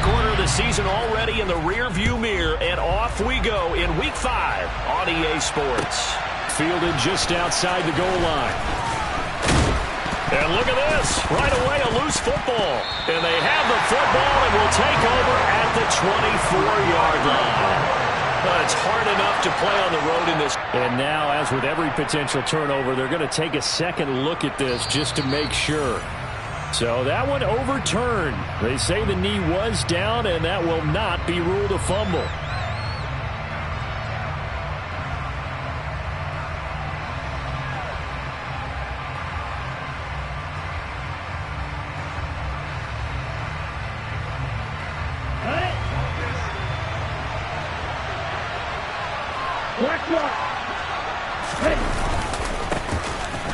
quarter of the season already in the rear-view mirror, and off we go in Week 5 on EA Sports. Fielded just outside the goal line. And look at this. Right away, a loose football. And they have the football and will take over at the 24-yard line. But it's hard enough to play on the road in this. And now, as with every potential turnover, they're going to take a second look at this just to make sure. So that one overturned. They say the knee was down, and that will not be ruled a fumble.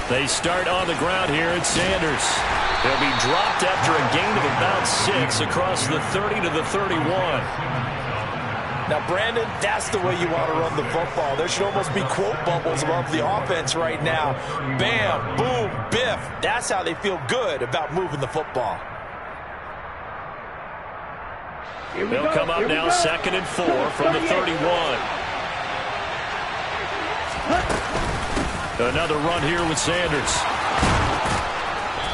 They start on the ground here at Sanders. They'll be dropped after a gain of about 6 across the 30 to the 31. Now, Brandon, that's the way you want to run the football. There should almost be quote bubbles above the offense right now. Bam, boom, biff. That's how they feel good about moving the football. They'll come up now 2nd and 4 from the 31. Another run here with Sanders.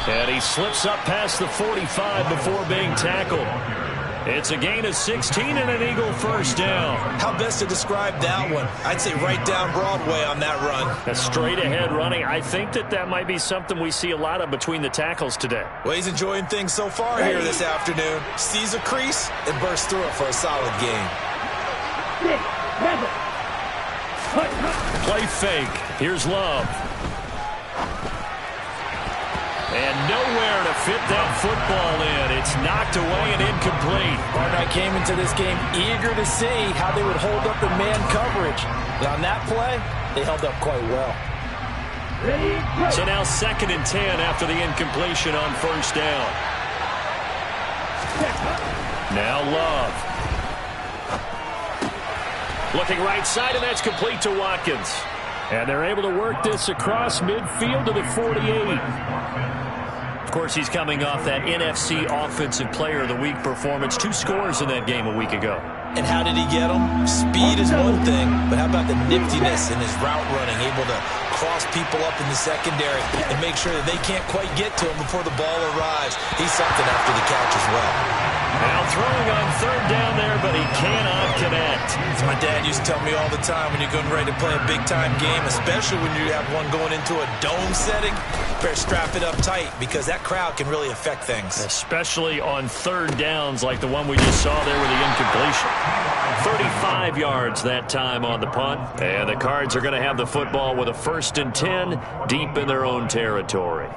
And he slips up past the 45 before being tackled. It's a gain of 16 and an Eagle first down. How best to describe that one? I'd say right down Broadway on that run. A straight ahead running. I think that might be something we see a lot of between the tackles today. Well, he's enjoying things so far here this afternoon. Sees a crease and bursts through it for a solid gain. Play fake. Here's Love. And nowhere to fit that football in. It's knocked away and incomplete. Barnett came into this game eager to see how they would hold up the man coverage. But on that play, they held up quite well. So now 2nd and 10 after the incompletion on first down. Now Love. Looking right side, and that's complete to Watkins. And they're able to work this across midfield to the 48. Of course, he's coming off that NFC Offensive Player of the Week performance. 2 scores in that game a week ago. And how did he get them? Speed is one thing, but how about the niftiness in his route running? Able to cross people up in the secondary and make sure that they can't quite get to him before the ball arrives. He's something after the catch as well. Now throwing on 3rd down there, but he cannot connect. As my dad used to tell me all the time, when you're getting ready to play a big-time game, especially when you have one going into a dome setting, better strap it up tight because that crowd can really affect things. Especially on 3rd downs like the one we just saw there with the incompletion. 35 yards that time on the punt. And the Cards are going to have the football with a 1st and 10 deep in their own territory.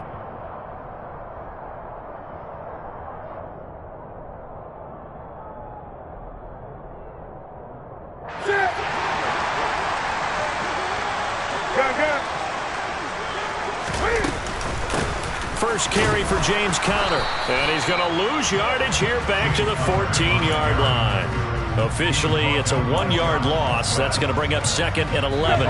First carry for James Conner. And he's going to lose yardage here back to the 14-yard line. Officially, it's a 1-yard loss. That's going to bring up 2nd and 11.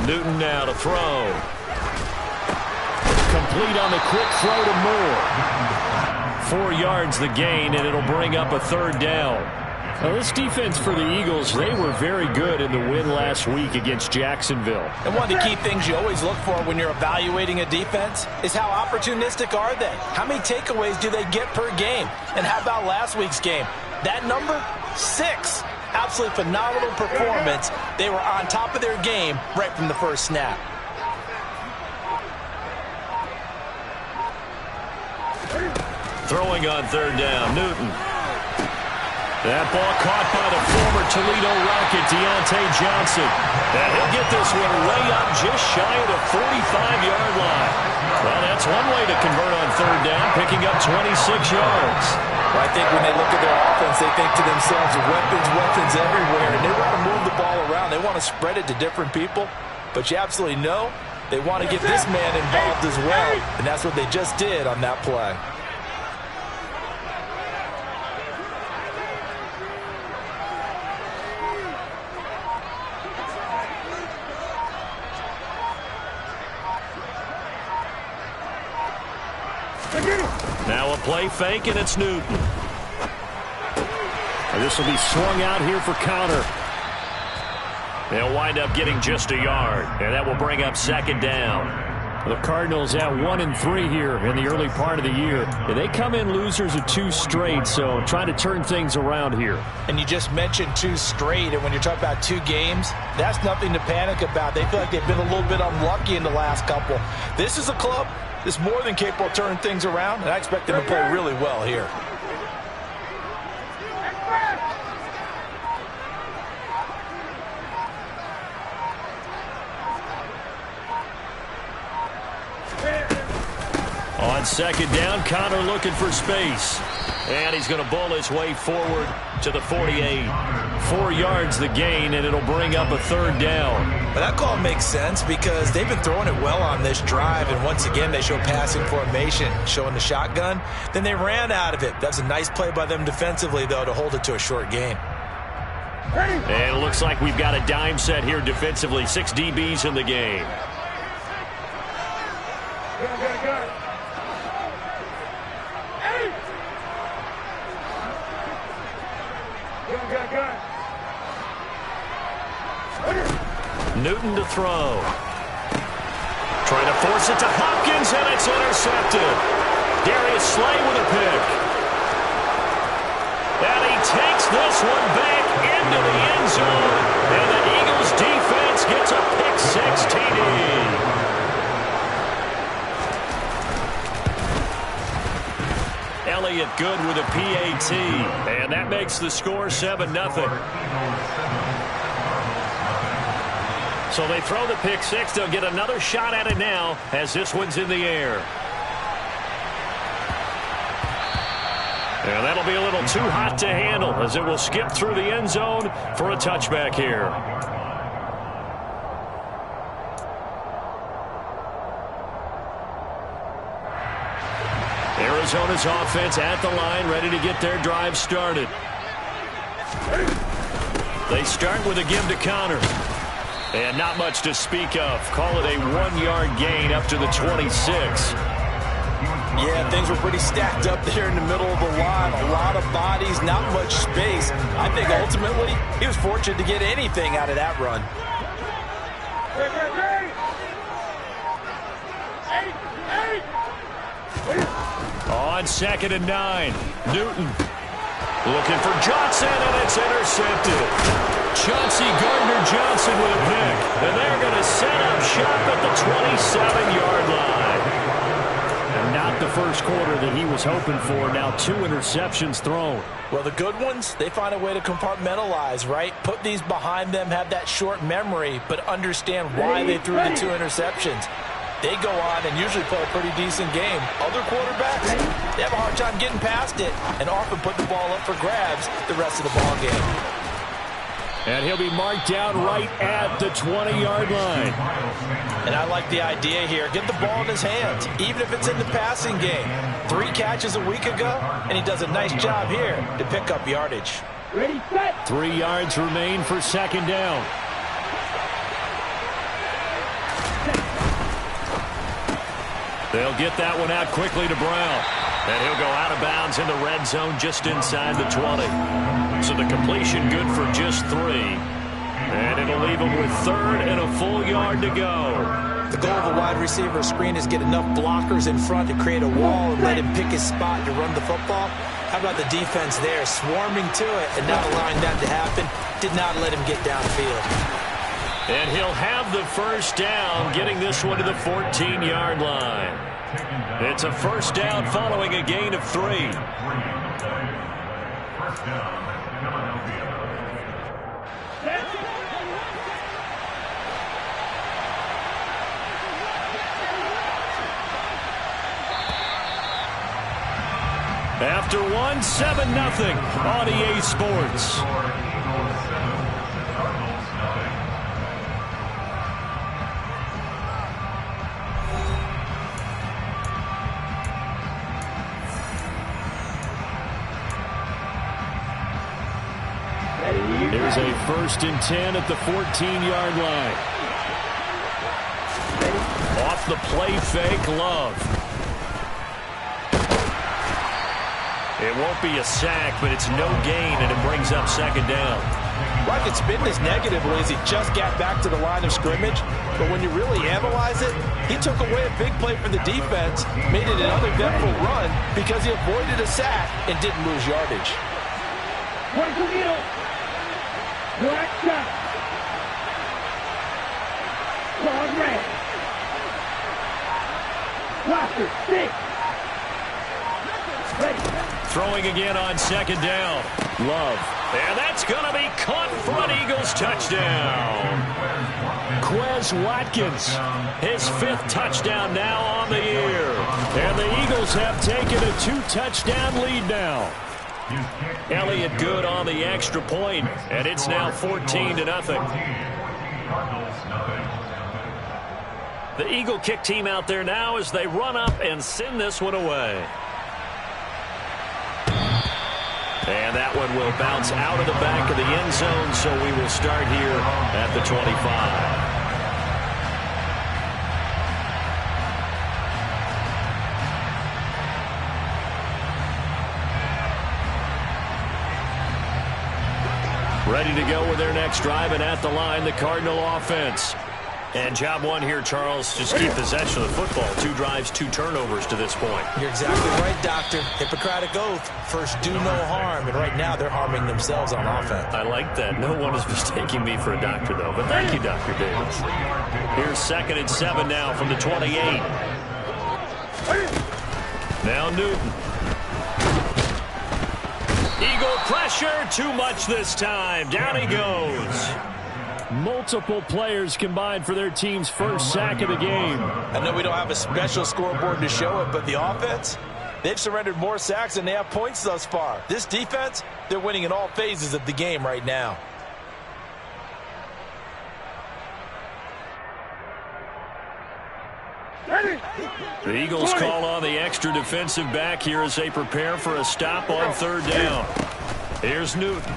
Newton now to throw. Complete on the quick throw to Moore. 4 yards the gain, and it'll bring up a 3rd down. Now, this defense for the Eagles, they were very good in the win last week against Jacksonville. And one of the key things you always look for when you're evaluating a defense is how opportunistic are they? How many takeaways do they get per game? And how about last week's game? That number, 6. Absolutely phenomenal performance. They were on top of their game right from the first snap. Throwing on 3rd down, Newton. That ball caught by the former Toledo Rocket, Deontay Johnson. And he'll get this one way up just shy of the 45-yard line. Well, that's one way to convert on 3rd down, picking up 26 yards. Well, I think when they look at their offense, they think to themselves weapons everywhere, and they want to move the ball around. They want to spread it to different people, but you absolutely know they want to get this man involved as well, and that's what they just did on that play. Now a play fake, and it's Newton. And this will be swung out here for counter. They'll wind up getting just a yard, and that will bring up second down. The Cardinals at 1-3 here in the early part of the year. They come in losers of 2 straight, so trying to turn things around here. And you just mentioned 2 straight, and when you're talking about 2 games, that's nothing to panic about. They feel like they've been a little bit unlucky in the last couple. This is a club that's more than capable of turning things around, and I expect them to play really well here. On second down, Connor looking for space. And he's going to bowl his way forward to the 48. 4 yards the gain, and it'll bring up a third down. But that call makes sense because they've been throwing it well on this drive, and once again they show passing formation, showing the shotgun. Then they ran out of it. That's a nice play by them defensively, though, to hold it to a short gain. And it looks like we've got a dime set here defensively. 6 DBs in the game. Newton to throw. Trying to force it to Hopkins, and it's intercepted. Darius Slay with a pick. And he takes this one back into the end zone. And the Eagles defense gets a pick 6 TD. Elliott good with a PAT. And that makes the score 7-0. So they throw the pick 6. They'll get another shot at it now as this one's in the air. And that'll be a little too hot to handle as it will skip through the end zone for a touchback here. Arizona's offense at the line, ready to get their drive started. They start with a give to Connor. And not much to speak of. Call it a 1-yard gain up to the 26. Yeah, things were pretty stacked up there in the middle of the line. A lot of bodies, not much space. I think ultimately he was fortunate to get anything out of that run. On 2nd and 9, Newton looking for Johnson, and it's intercepted. Chauncey Gardner-Johnson with a pick, and they're going to set up shop at the 27-yard line. And not the first quarter that he was hoping for. Now 2 interceptions thrown. Well, the good ones, they find a way to compartmentalize, right? Put these behind them, have that short memory, but understand why they threw the 2 interceptions. They go on and usually play a pretty decent game. Other quarterbacks, they have a hard time getting past it and often put the ball up for grabs the rest of the ball game. And he'll be marked down right at the 20-yard line. And I like the idea here. Get the ball in his hands, even if it's in the passing game. 3 catches a week ago, and he does a nice job here to pick up yardage. Ready, set. 3 yards remain for second down. They'll get that one out quickly to Brown. And he'll go out of bounds in the red zone just inside the 20. So the completion good for just 3. And it'll leave him with 3rd and a full yard to go. The goal of a wide receiver screen is get enough blockers in front to create a wall and let him pick his spot to run the football. How about the defense there, swarming to it and not allowing that to happen? Did not let him get downfield. And he'll have the first down, getting this one to the 14-yard line. It's a first down following a gain of 3. After one, 7-0 on EA Sports. Here's a 1st and 10 at the 14-yard line. Off the play fake, Love. It won't be a sack, but it's no gain, and it brings up 2nd down. Right, it's been this negatively as he just got back to the line of scrimmage. But when you really analyze it, he took away a big play for the defense, made it an uneventful run because he avoided a sack and didn't lose yardage. Black shot. Claude red. Blocker, 6. Ready. Throwing again on 2nd down. Love. And that's going to be caught for an Eagles touchdown. Quez Watkins, his 5th touchdown now on the year. And the Eagles have taken a 2-touchdown lead now. Elliott good on the extra point, and it's now 14-0. The Eagle kick team out there now as they run up and send this one away. And that one will bounce out of the back of the end zone, so we will start here at the 25. Ready to go with their next drive, and at the line, the Cardinal offense. And job one here, Charles, just keep possession of the football. 2 drives, 2 turnovers to this point. You're exactly right, Doctor. Hippocratic oath. First, do no harm. And right now, they're harming themselves on offense. I like that. No one is mistaking me for a doctor, though. But thank you, Dr. Davis. Here's 2nd and 7 now from the 28. Now Newton. Eagle pressure, too much this time. Down he goes. Multiple players combined for their team's 1st sack of the game. I know we don't have a special scoreboard to show it, but the offense, they've surrendered more sacks than they have points thus far. This defense, they're winning in all phases of the game right now. The Eagles call on the extra defensive back here as they prepare for a stop on 3rd down. Here's Newton.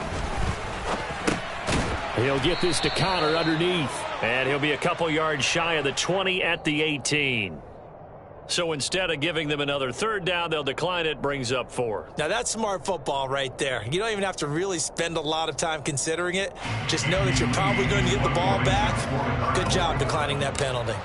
He'll get this to Connor underneath. And he'll be a couple yards shy of the 20 at the 18. So instead of giving them another 3rd down, they'll decline it, brings up 4. Now that's smart football right there. You don't even have to really spend a lot of time considering it. Just know that you're probably going to get the ball back. Good job declining that penalty.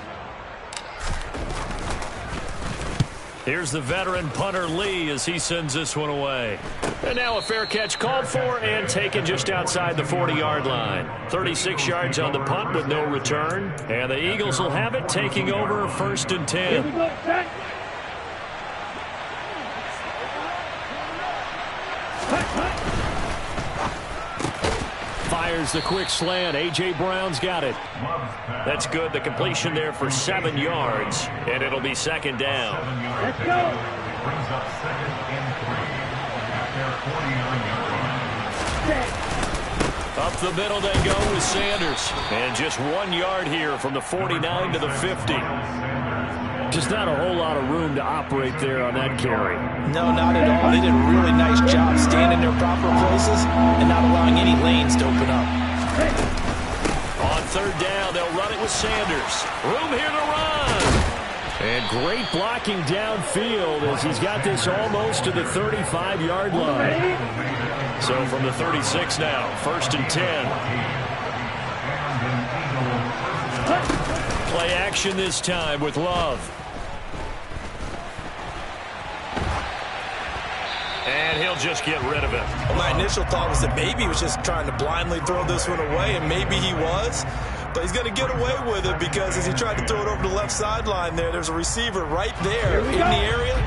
Here's the veteran punter Lee as he sends this one away. And now a fair catch called for and taken just outside the 40-yard line. 36 yards on the punt with no return. And the Eagles will have it, taking over 1st and 10. Fires the quick slant. A.J. Brown's got it. That's good. The completion there for 7 yards, and it'll be 2nd down. Let's go. Brings up 2nd and 3 at their 49-yard line. Up the middle they go with Sanders. And just 1 yard here from the 49 to the 50. Just not a whole lot of room to operate there on that carry. No, not at all. They did a really nice job standing in their proper places and not allowing any lanes to open up. On 3rd down, they'll run it with Sanders. Room here to run. And great blocking downfield as he's got this almost to the 35-yard line. So from the 36 now, 1st and 10. Play action this time with Love. And he'll just get rid of it. Well, my initial thought was that maybe he was just trying to blindly throw this one away, and maybe he was. But he's going to get away with it because as he tried to throw it over the left sideline there's a receiver right there in the area.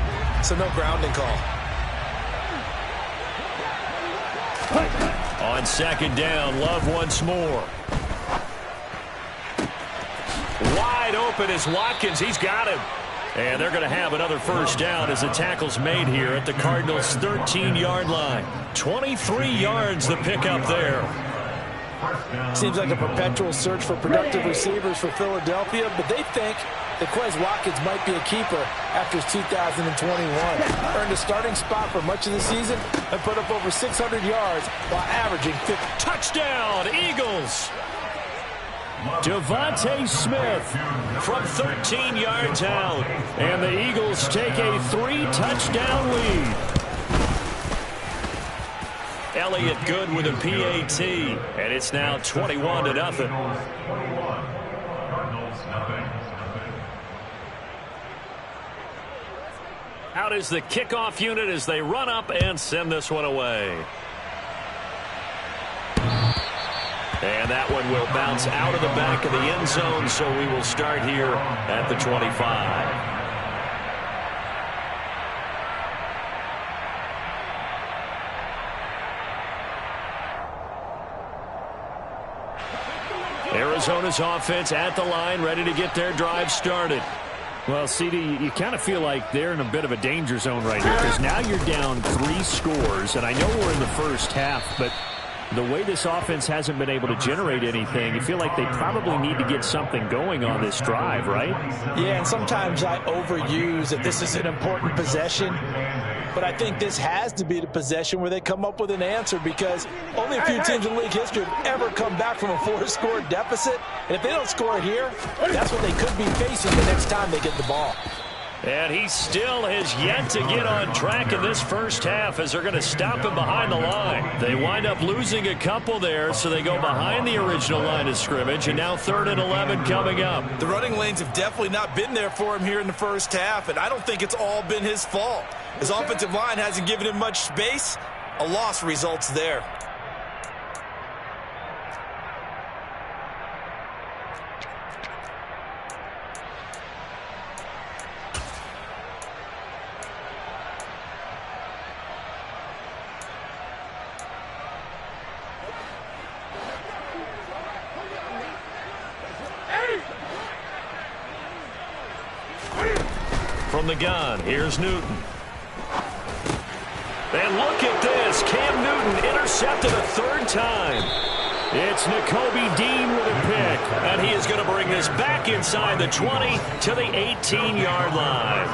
So no grounding call. On 2nd down, Love once more. Wide open is Watkins. He's got him. And they're going to have another first down as the tackle's made here at the Cardinals' 13-yard line. 23 yards the pickup there. Seems like a perpetual search for productive receivers for Philadelphia, but they think that Quez Watkins might be a keeper after his 2021. Earned a starting spot for much of the season and put up over 600 yards while averaging 50. Touchdown, Eagles! Devontae Smith from 13 yards out. And the Eagles take a 3-touchdown lead. Elliott Good with a PAT. And it's now 21-0. Out is the kickoff unit as they run up and send this one away. And that one will bounce out of the back of the end zone, so we will start here at the 25. Arizona's offense at the line, ready to get their drive started. Well, CD, you kind of feel like they're in a bit of a danger zone right here because now you're down 3 scores, and I know we're in the first half, but the way this offense hasn't been able to generate anything, you feel like they probably need to get something going on this drive, right? Yeah, and sometimes I overuse that this is an important possession, but I think this has to be the possession where they come up with an answer because only a few teams in league history have ever come back from a 4-score deficit, and if they don't score here, that's what they could be facing the next time they get the ball. And he still has yet to get on track in this first half as they're going to stop him behind the line. They wind up losing a couple there, so they go behind the original line of scrimmage, and now 3rd and 11 coming up. The running lanes have definitely not been there for him here in the first half, and I don't think it's all been his fault. His offensive line hasn't given him much space. A loss results there. From the gun, here's Newton. And look at this. Cam Newton intercepted a 3rd time. It's Nakobe Dean with a pick. And he is going to bring this back inside the 20 to the 18-yard line.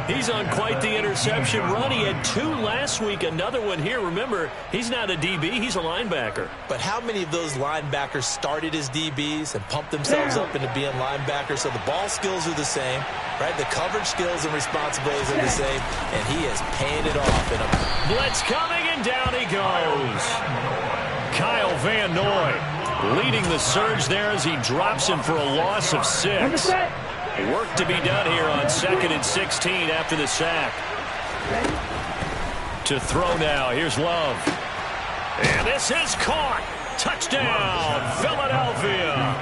He's on quite the interception run. He had 2 last week, another one here. Remember, he's not a DB, he's a linebacker. But how many of those linebackers started as DBs and pumped themselves up into being linebackers? So the ball skills are the same, right? The coverage skills and responsibilities are the same, and he is paying it off. In a blitz coming, and down he goes. Kyle Van Noy leading the surge there as he drops him for a loss of 6. Work to be done here on 2nd and 16 after the sack. To throw now, here's Love. And this is caught. Touchdown, Philadelphia.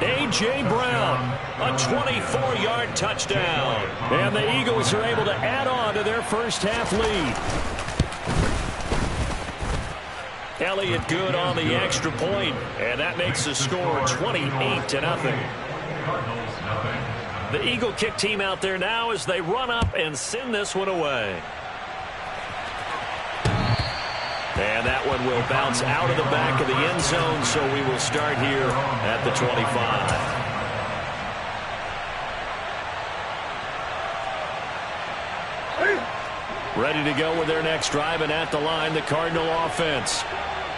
A.J. Brown, a 24-yard touchdown. And the Eagles are able to add on to their first half lead. Elliott Good on the extra point, and that makes the score 28-0. The Eagle kick team out there now as they run up and send this one away. And that one will bounce out of the back of the end zone, so we will start here at the 25. Ready to go with their next drive, and at the line, the Cardinal offense.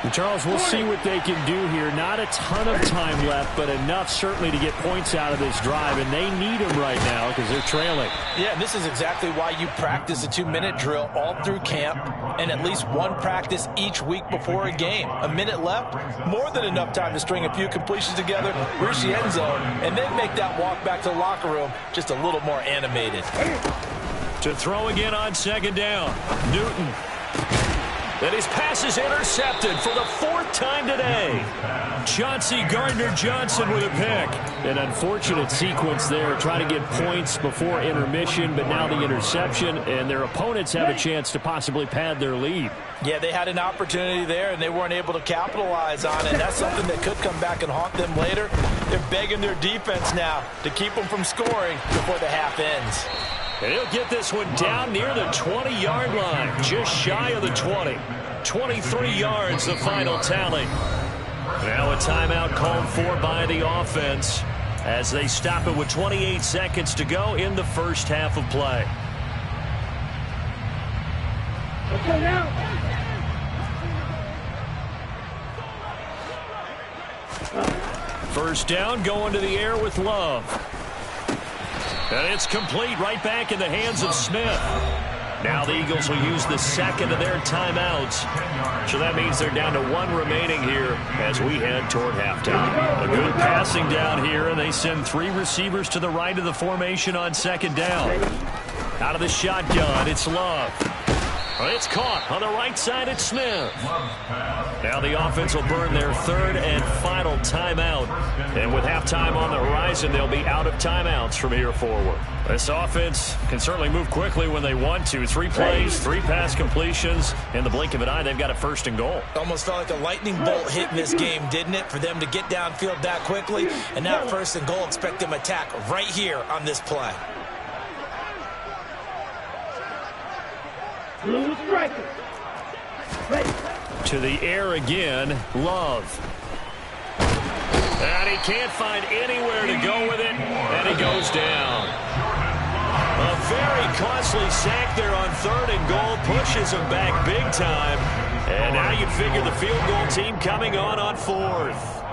And Charles, we'll see what they can do here. Not a ton of time left, but enough certainly to get points out of this drive, and they need them right now because they're trailing. Yeah, and this is exactly why you practice a 2-minute drill all through camp and at least one practice each week before a game. A minute left, more than enough time to string a few completions together, reach the end zone, and then make that walk back to the locker room just a little more animated. To throw again on 2nd down, Newton. And his pass is intercepted for the 4th time today. Chauncey Gardner-Johnson with a pick. An unfortunate sequence there, trying to get points before intermission, but now the interception, and their opponents have a chance to possibly pad their lead. Yeah, they had an opportunity there, and they weren't able to capitalize on it. That's something that could come back and haunt them later. They're begging their defense now to keep them from scoring before the half ends. And he'll get this one down near the 20-yard line, just shy of the 20. 23 yards, the final tally. Now a timeout called for by the offense as they stop it with 28 seconds to go in the first half of play. Okay, now. First down, going to the air with Love. And it's complete, right back in the hands of Smith. Now the Eagles will use the second of their timeouts. So that means they're down to 1 remaining here as we head toward halftime. A good passing down here, and they send 3 receivers to the right of the formation on second down. Out of the shotgun, it's Love. It's caught on the right side. It's Smith. Now the offense will burn their 3rd and final timeout. And with halftime on the horizon, they'll be out of timeouts from here forward. This offense can certainly move quickly when they want to. 3 plays, 3 pass completions. In the blink of an eye, they've got a 1st and goal. Almost felt like a lightning bolt hit in this game, didn't it? For them to get downfield that quickly. And now 1st and goal, expect them to attack right here on this play. Blue striker. Ready. To the air again, Love. And he can't find anywhere to go with it, and he goes down. A very costly sack there on 3rd and goal, pushes him back big time. And now you figure the field goal team coming on 4th.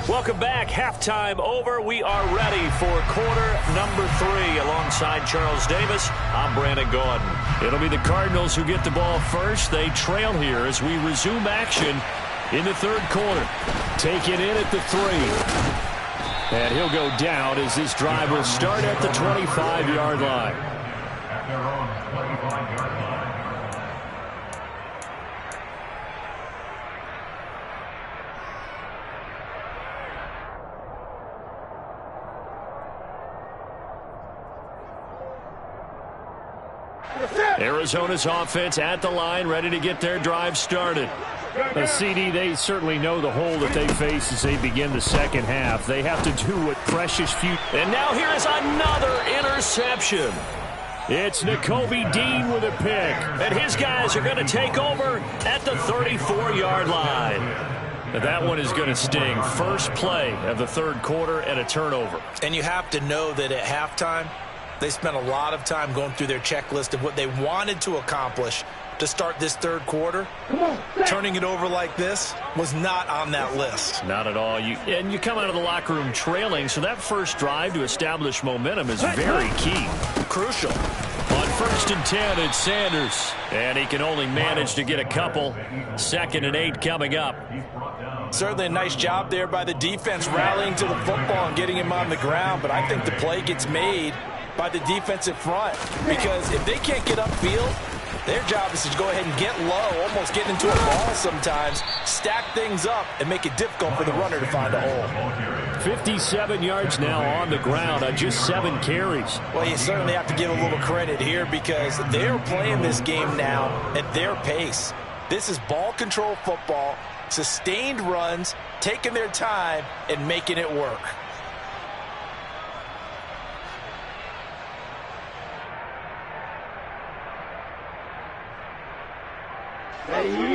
Welcome back. Halftime over. We are ready for quarter number 3. Alongside Charles Davis, I'm Brandon Gordon. It'll be the Cardinals who get the ball first. They trail here as we resume action in the 3rd quarter. Taken in at the 3. And he'll go down as this drive will start at the 25-yard line. At their own 25-yard line. Arizona's offense at the line, ready to get their drive started. CD, they certainly know the hole that they face as they begin the second half. They have to do what precious few. And now here is another interception. It's Nakobe Dean with a pick. And his guys are going to take over at the 34-yard line. Now that one is going to sting. First play of the 3rd quarter and a turnover. And you have to know that at halftime, they spent a lot of time going through their checklist of what they wanted to accomplish to start this 3rd quarter. Turning it over like this was not on that list. Not at all. And you come out of the locker room trailing, so that first drive to establish momentum is very key. Crucial. On 1st and 10, it's Sanders. And he can only manage to get a couple. 2nd and 8 coming up. Certainly a nice job there by the defense rallying to the football and getting him on the ground, but I think the play gets made by the defensive front, because if they can't get upfield, their job is to go ahead and get low, almost get into a ball sometimes, stack things up, and make it difficult for the runner to find a hole. 57 yards now on the ground on just 7 carries. Well, you certainly have to give a little credit here because they're playing this game now at their pace. This is ball control football, sustained runs, taking their time, and making it work.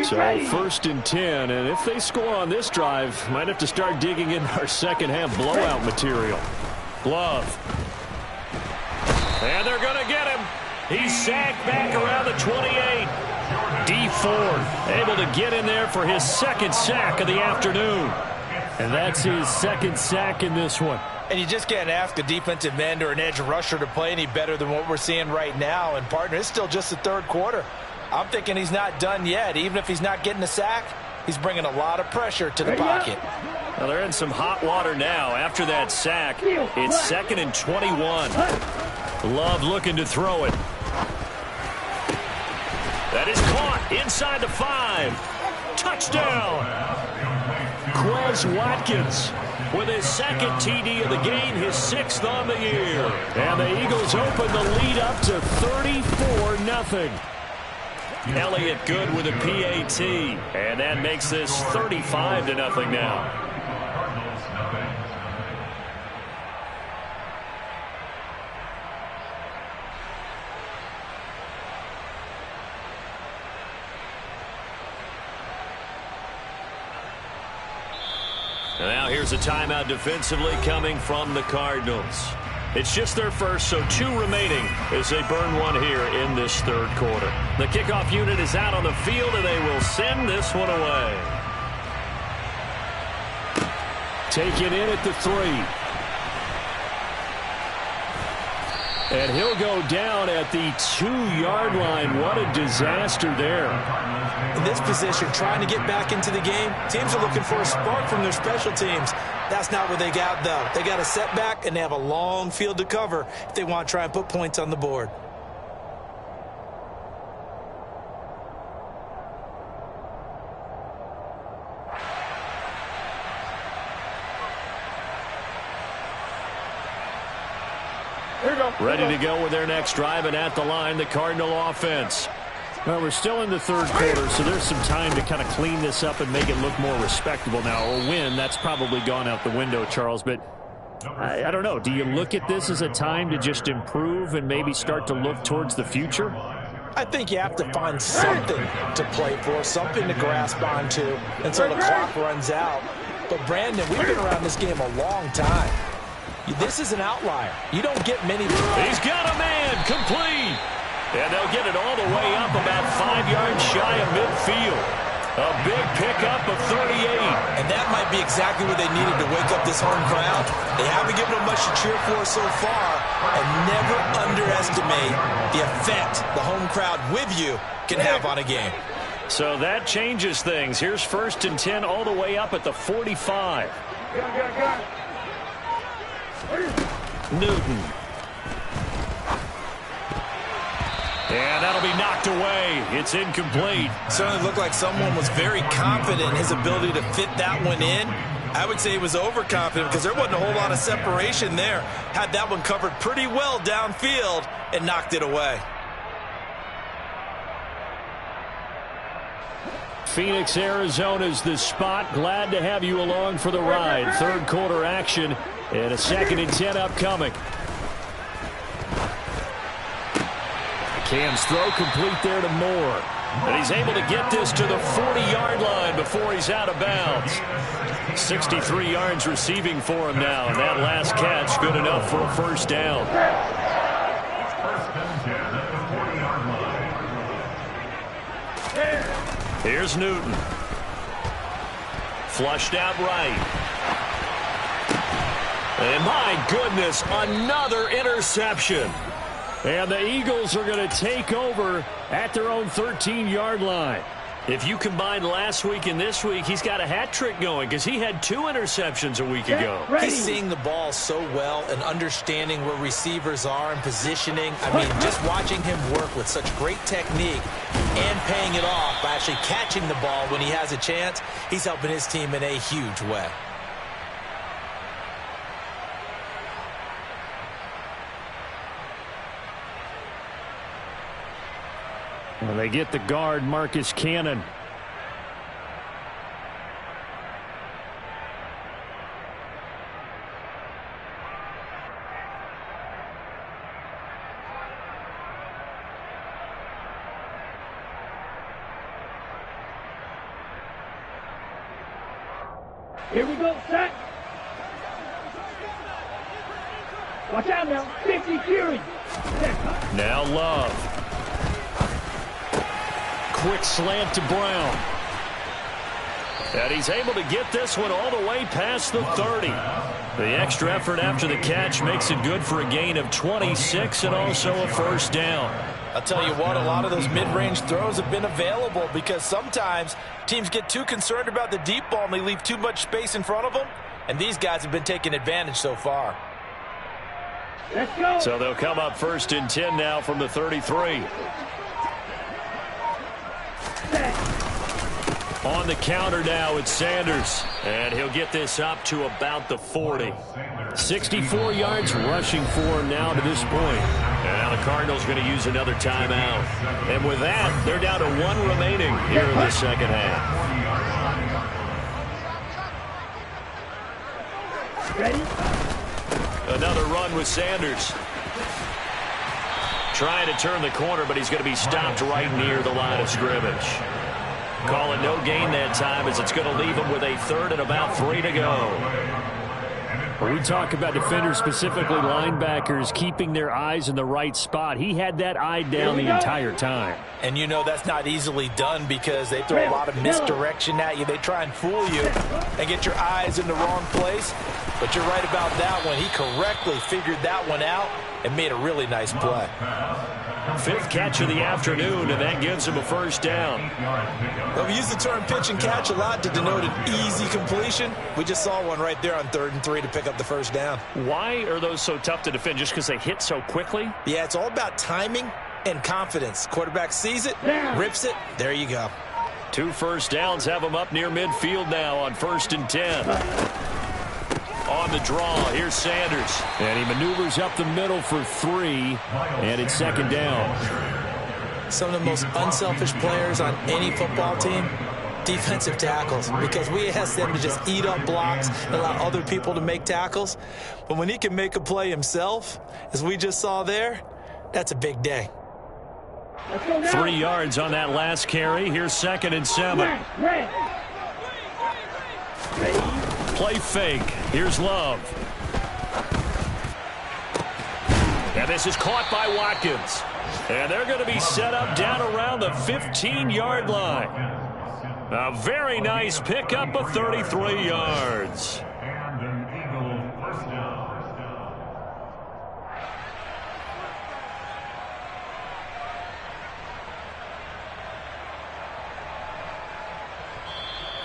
So 1st and 10, and if they score on this drive, might have to start digging in our second half blowout material. Glove. And they're going to get him. He's sacked back around the 28. D Ford able to get in there for his 2nd sack of the afternoon. And that's his 2nd sack in this one. And you just can't ask a defensive end or an edge rusher to play any better than what we're seeing right now. And, partner, it's still just the 3rd quarter. I'm thinking he's not done yet. Even if he's not getting a sack, He's bringing a lot of pressure to the pocket. Well, they're in some hot water now. After that sack, it's 2nd and 21. Love looking to throw it. That is caught inside the 5. Touchdown. Quez Watkins with his 2nd TD of the game, his 6th on the year. And the Eagles open the lead up to 34-0. Elliott good with a PAT. And that makes this 35-0 now. And now here's a timeout defensively coming from the Cardinals. It's just their first, so 2 remaining as they burn one here in this 3rd quarter. The kickoff unit is out on the field, and they will send this one away. Taken in at the 3. And he'll go down at the 2-yard line. What a disaster there. In this position, trying to get back into the game, teams are looking for a spark from their special teams. That's not what they got, though. They got a setback, and they have a long field to cover if they want to try and put points on the board. Ready to go with their next drive, and at the line, the Cardinal offense. Well, we're still in the 3rd quarter, so there's some time to kind of clean this up and make it look more respectable now. A win, that's probably gone out the window, Charles, but I don't know. Do you look at this as a time to just improve and maybe start to look towards the future? I think you have to find something to play for, something to grasp onto until the clock runs out. But, Brandon, we've been around this game a long time. This is an outlier. You don't get many. He's got a man, complete. And they'll get it all the way up about 5 yards shy of midfield. A big pickup of 38. And that might be exactly what they needed to wake up this home crowd. They haven't given them much to cheer for so far. And never underestimate the effect the home crowd with you can have on a game. So that changes things. Here's 1st and 10 all the way up at the 45. Newton. And that'll be knocked away. It's incomplete. Certainly looked like someone was very confident in his ability to fit that one in. I would say he was overconfident because there wasn't a whole lot of separation there. Had that one covered pretty well downfield and knocked it away. Phoenix, Arizona's the spot. Glad to have you along for the ride. 3rd quarter action and a 2nd and 10 upcoming. Cam's throw complete there to Moore. And he's able to get this to the 40-yard line before he's out of bounds. 63 yards receiving for him now, and that last catch good enough for a 1st down. Here's Newton. Flushed out right. And my goodness, another interception. And the Eagles are going to take over at their own 13-yard line. If you combine last week and this week, he's got a hat trick going because he had 2 interceptions a week ago. He's seeing the ball so well and understanding where receivers are and positioning. I mean, just watching him work with such great technique and paying it off by actually catching the ball when he has a chance, he's helping his team in a huge way. Well, they get the guard, Marcus Cannon. Here we go, set. Watch out now, 50 Fury. Now Love. Quick slant to Brown. And he's able to get this one all the way past the 30. The extra effort after the catch makes it good for a gain of 26 and also a 1st down. I'll tell you what, a lot of those mid-range throws have been available because sometimes teams get too concerned about the deep ball and they leave too much space in front of them, and these guys have been taking advantage so far. Let's go. So they'll come up 1st and 10 now from the 33. On the counter now, it's Sanders. And he'll get this up to about the 40. 64 yards rushing for him now to this point. And now the Cardinals going to use another timeout. And with that, they're down to 1 remaining here in the second half. Ready? Another run with Sanders. Trying to turn the corner, but he's going to be stopped right near the line of scrimmage. Call it no gain that time as it's going to leave him with a 3rd and about 3 to go. When we talk about defenders, specifically linebackers, keeping their eyes in the right spot, he had that eye down the entire time. And you know that's not easily done because they throw a lot of misdirection at you. They try and fool you and get your eyes in the wrong place. But you're right about that one. He correctly figured that one out and made a really nice play. 5th catch of the afternoon, and that gives him a 1st down. Well, we use the term pitch and catch a lot to denote an easy completion. We just saw one right there on 3rd and 3 to pick up the 1st down. Why are those so tough to defend? Just because they hit so quickly? Yeah, it's all about timing and confidence. Quarterback sees it, rips it, there you go. 2 1st downs have him up near midfield now on 1st and 10. On the draw, here's Sanders. And he maneuvers up the middle for 3, and it's 2nd down. Some of the most unselfish players on any football team, defensive tackles, because we ask them to just eat up blocks and allow other people to make tackles. But when he can make a play himself, as we just saw there, that's a big day. 3 yards on that last carry. Here's 2nd and 7. Play fake. Here's Love. And this is caught by Watkins. And they're going to be set up down around the 15-yard line. A very nice pickup of 33 yards. And an Eagle 1st down.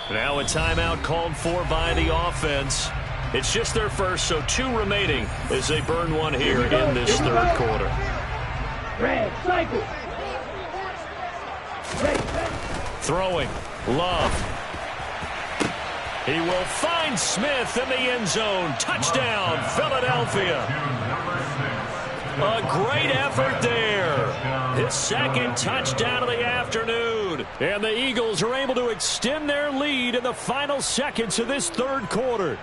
Now a timeout called for by the offense. It's just their first, so 2 remaining as they burn one here in this 3rd quarter. Red, cycle. Throwing. Love. He will find Smith in the end zone. Touchdown, Philadelphia. A great effort there. His 2nd touchdown of the afternoon. And the Eagles are able to extend their lead in the final seconds of this 3rd quarter.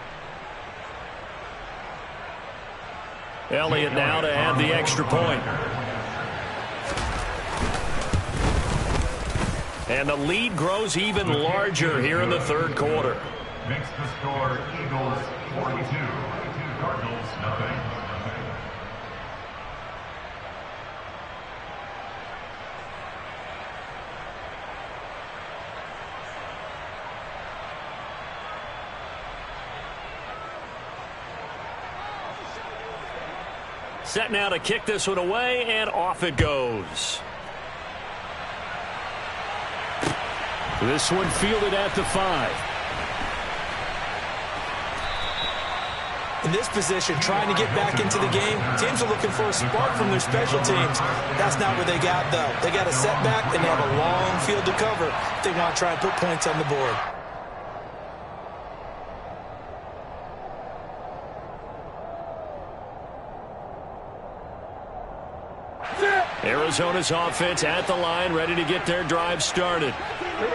Elliott now to add the extra point. And the lead grows even larger here in the 3rd quarter. Makes the score Eagles 42, Cardinals nothing. Set now to kick this one away, and off it goes. This one fielded at the 5. In this position, trying to get back into the game, teams are looking for a spark from their special teams. That's not what they got, though. They got a setback, and they have a long field to cover if they want to try and put points on the board. Arizona's offense at the line, ready to get their drive started.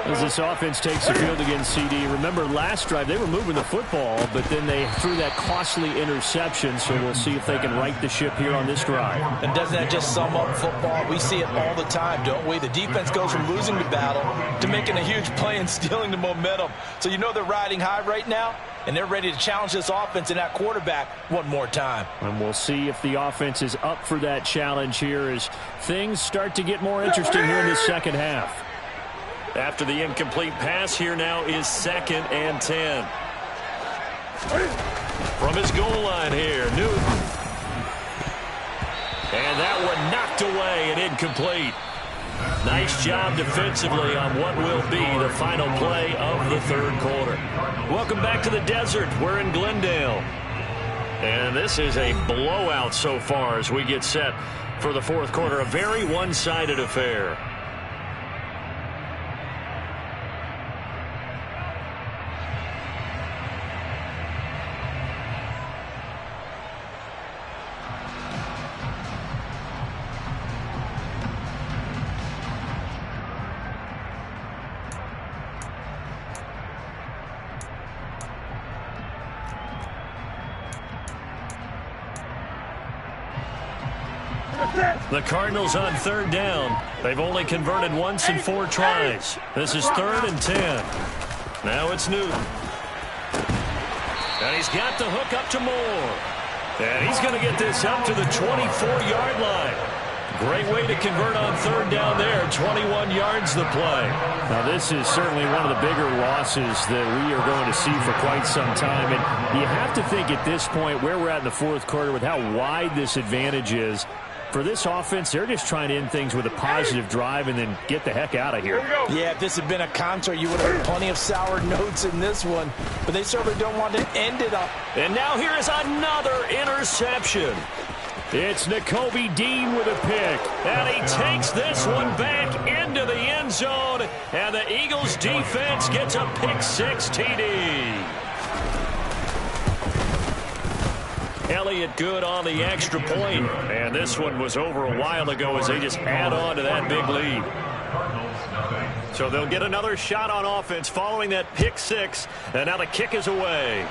As this offense takes the field against CD. Remember, last drive, they were moving the football, but then they threw that costly interception, so we'll see if they can right the ship here on this drive. And doesn't that just sum up football? We see it all the time, don't we? The defense goes from losing the battle to making a huge play and stealing the momentum. So you know they're riding high right now, and they're ready to challenge this offense and that quarterback one more time. And we'll see if the offense is up for that challenge here as things start to get more interesting here in the second half. After the incomplete pass, here now is 2nd and 10. From his goal line here, Newton. And that one knocked away and incomplete. Nice job defensively on what will be the final play of the third quarter. Welcome back to the desert. We're in Glendale. And this is a blowout so far as we get set for the fourth quarter. A very one-sided affair. The Cardinals on third down. They've only converted once in 4 tries. This is 3rd and 10. Now it's Newton. And he's got the hook up to Moore. And he's going to get this up to the 24-yard line. Great way to convert on third down there. 21 yards the play. Now, this is certainly one of the bigger losses that we are going to see for quite some time. And you have to think at this point where we're at in the fourth quarter with how wide this advantage is. For this offense, they're just trying to end things with a positive drive and then get the heck out of here. Yeah, if this had been a concert, you would have heard plenty of sour notes in this one. But they certainly don't want to end it up. And now here is another interception. It's Nakobe Dean with a pick. And he takes this one back into the end zone. And the Eagles defense gets a pick-6 TD. Elliott good on the extra point. And this one was over a while ago as they just add on to that big lead. So they'll get another shot on offense following that pick-6. And now the kick is away.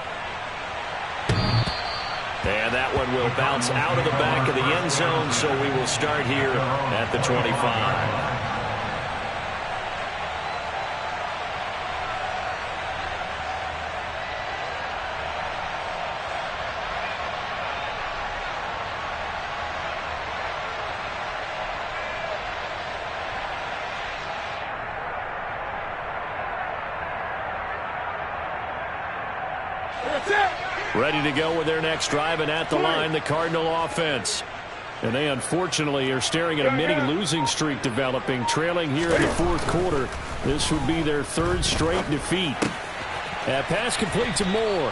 And that one will bounce out of the back of the end zone, so we will start here at the 25. Ready to go with their next drive, and at the line, the Cardinal offense. And they unfortunately are staring at a mini losing streak developing, trailing here in the fourth quarter. This would be their 3rd straight defeat. That pass complete to Moore.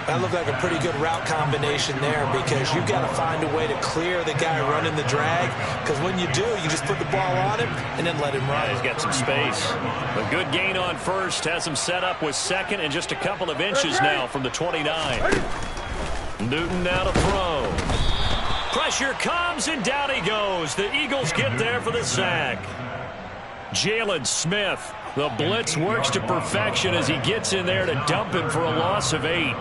That looked like a pretty good route combination there because you've got to find a way to clear the guy running the drag, because when you do, you just put the ball on him and then let him run. He's got some space. A good gain on first. Has him set up with second and just a couple of inches now from the 29. Newton now to throw. Pressure comes and down he goes. The Eagles get there for the sack. Jalen Smith. The blitz works to perfection as he gets in there to dump him for a loss of 8.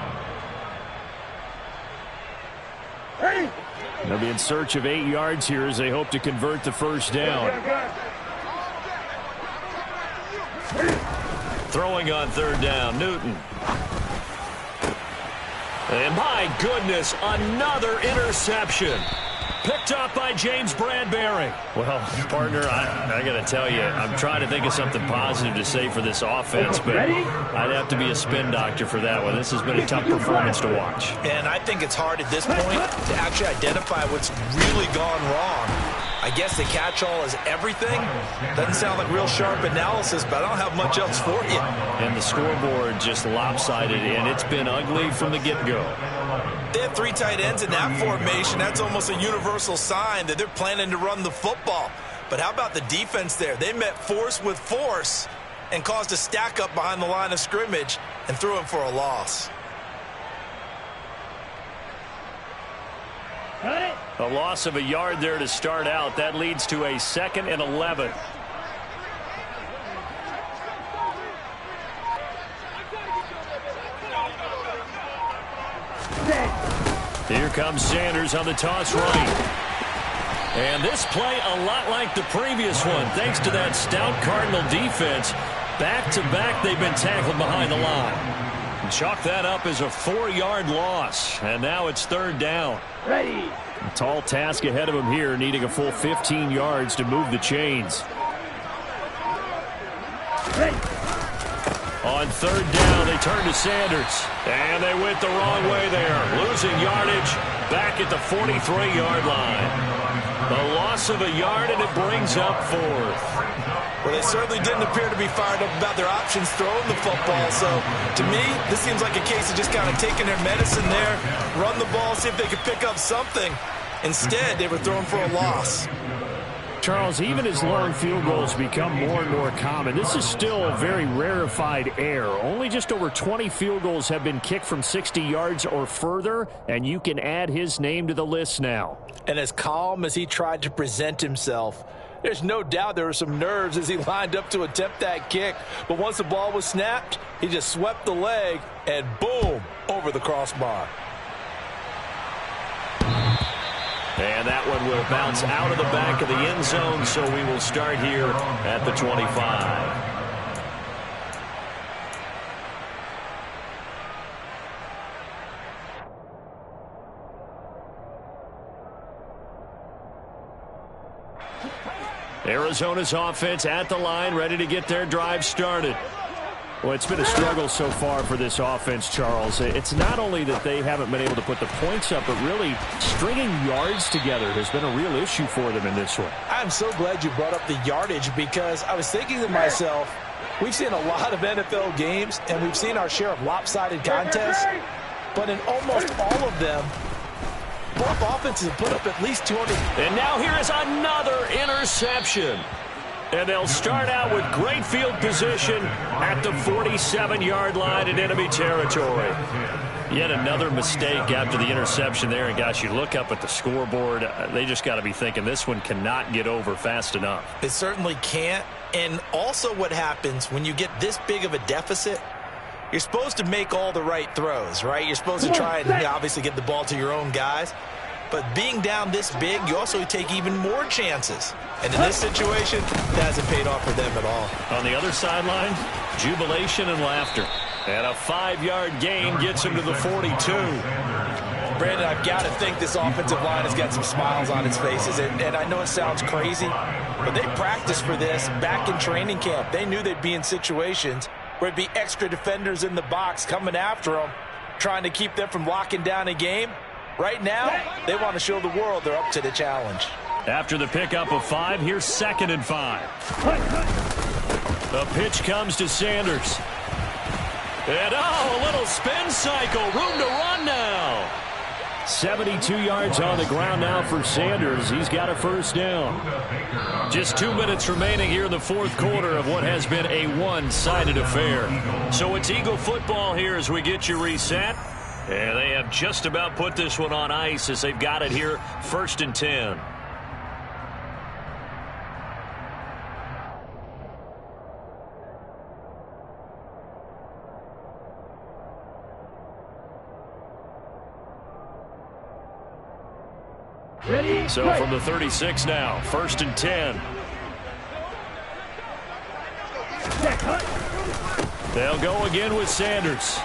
They'll be in search of 8 yards here as they hope to convert the first down. Throwing on third down, Newton. And my goodness, another interception. Picked up by James Bradbury. Well, partner, I got to tell you, I'm trying to think of something positive to say for this offense, but I'd have to be a spin doctor for that one. This has been a tough performance to watch. And I think it's hard at this point to actually identify what's really gone wrong. I guess the catch-all is everything. Doesn't sound like real sharp analysis, but I don't have much else for you. And the scoreboard just lopsided, and it's been ugly from the get-go. They have 3 tight ends in that formation. That's almost a universal sign that they're planning to run the football. But how about the defense there? They met force with force and caused a stack up behind the line of scrimmage and threw him for a loss. A loss of a yard there to start out. That leads to a 2nd and 11. Here comes Sanders on the toss right. And this play a lot like the previous one. Thanks to that stout Cardinal defense. Back-to-back, they've been tackled behind the line. Chalk that up as a 4-yard loss. And now it's 3rd down. Ready. A tall task ahead of him here, needing a full 15 yards to move the chains. Ready. On third down, they turn to Sanders. And they went the wrong way there. Losing yardage back at the 43-yard line. A loss of a yard, and it brings up fourth. Well, they certainly didn't appear to be fired up about their options throwing the football. So, to me, this seems like a case of just kind of taking their medicine there, run the ball, see if they could pick up something. Instead, they were throwing for a loss. Charles, even as long field goals become more and more common, this is still a very rarefied air. Only just over 20 field goals have been kicked from 60 yards or further, and you can add his name to the list now. And as calm as he tried to present himself, there's no doubt there were some nerves as he lined up to attempt that kick. But once the ball was snapped, he just swept the leg and boom, over the crossbar. And that one will bounce out of the back of the end zone, so we will start here at the 25. Arizona's offense at the line, ready to get their drive started. Well, it's been a struggle so far for this offense, Charles. It's not only that they haven't been able to put the points up, but really stringing yards together has been a real issue for them in this one. I'm so glad you brought up the yardage, because I was thinking to myself, we've seen a lot of NFL games, and we've seen our share of lopsided contests, but in almost all of them, both offenses have put up at least 200. And now here is another interception. And they'll start out with great field position at the 47-yard line in enemy territory. Yet another mistake after the interception there. And, gosh, you look up at the scoreboard, they just got to be thinking this one cannot get over fast enough. It certainly can't. And also what happens when you get this big of a deficit, you're supposed to make all the right throws, right? You're supposed to try and obviously get the ball to your own guys. But being down this big, you also take even more chances. And in this situation, that hasn't paid off for them at all. On the other sideline, jubilation and laughter. And a 5-yard gain gets him to the 42. Brandon, I've got to think this offensive line has got some smiles on its faces. And I know it sounds crazy, but they practiced for this back in training camp. They knew they'd be in situations where it'd be extra defenders in the box coming after them, trying to keep them from locking down a game. Right now, they want to show the world they're up to the challenge. After the pickup of 5, here's 2nd and 5. The pitch comes to Sanders. And, a little spin cycle. Room to run now. 72 yards on the ground now for Sanders. He's got a first down. Just 2 minutes remaining here in the fourth quarter of what has been a one-sided affair. So it's Eagle football here as we get you reset. And they have just about put this one on ice as they've got it here, 1st and 10. Ready? So from the 36 now, 1st and 10. They'll go again with Sanders.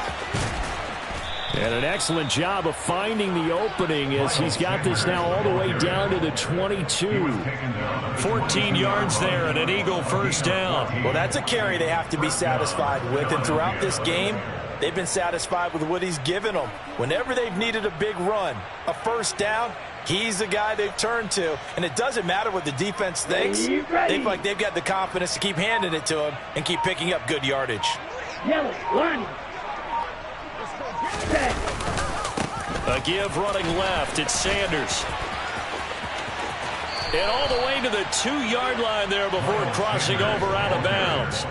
And an excellent job of finding the opening as he's got this now all the way down to the 22. 14 yards there and an Eagle first down. Well, that's a carry they have to be satisfied with. And throughout this game, they've been satisfied with what he's given them. Whenever they've needed a big run, a first down, he's the guy they've turned to. And it doesn't matter what the defense thinks. They feel like they've got the confidence to keep handing it to him and keep picking up good yardage. Yellow, line. A give running left. It's Sanders. And all the way to the 2-yard line there before crossing over out of bounds.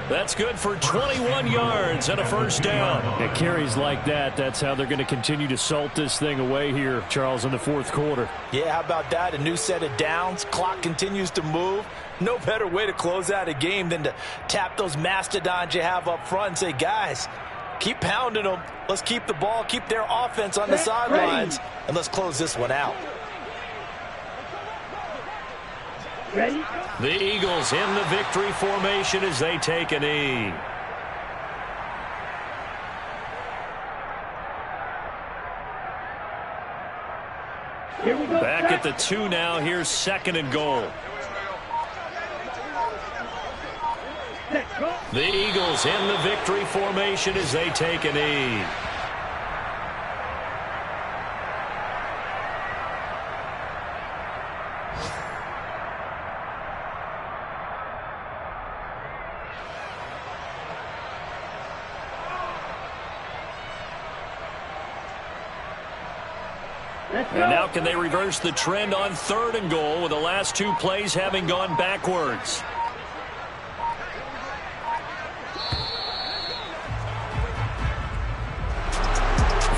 That's good for 21 yards and a first down. It carries like that. That's how they're going to continue to salt this thing away here, Charles, in the fourth quarter. Yeah, how about that? A new set of downs. Clock continues to move. No better way to close out a game than to tap those mastodons you have up front and say, guys, keep pounding them. Let's keep the ball, keep their offense on the sidelines, and let's close this one out. Ready? The Eagles in the victory formation as they take a knee. Here we go. Back at the 2 now. Here's 2nd and goal. Set, go. The Eagles in the victory formation as they take a knee. And now can they reverse the trend on 3rd and goal with the last 2 plays having gone backwards?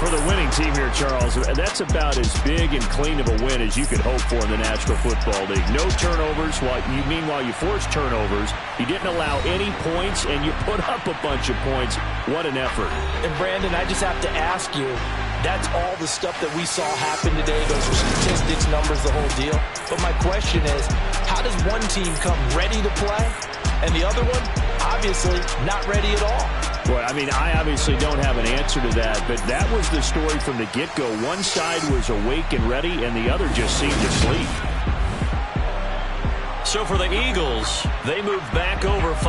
For the winning team here, Charles, that's about as big and clean of a win as you could hope for in the National Football League. No turnovers. Meanwhile, you forced turnovers. You didn't allow any points, and you put up a bunch of points. What an effort. And, Brandon, I just have to ask you, that's all the stuff that we saw happen today. Those are statistics, numbers, the whole deal. But my question is, how does one team come ready to play, and the other one, obviously, not ready at all? Well, I mean, I obviously don't have an answer to that, but that was the story from the get-go. One side was awake and ready, and the other just seemed to sleep. So for the Eagles, they move back over 5.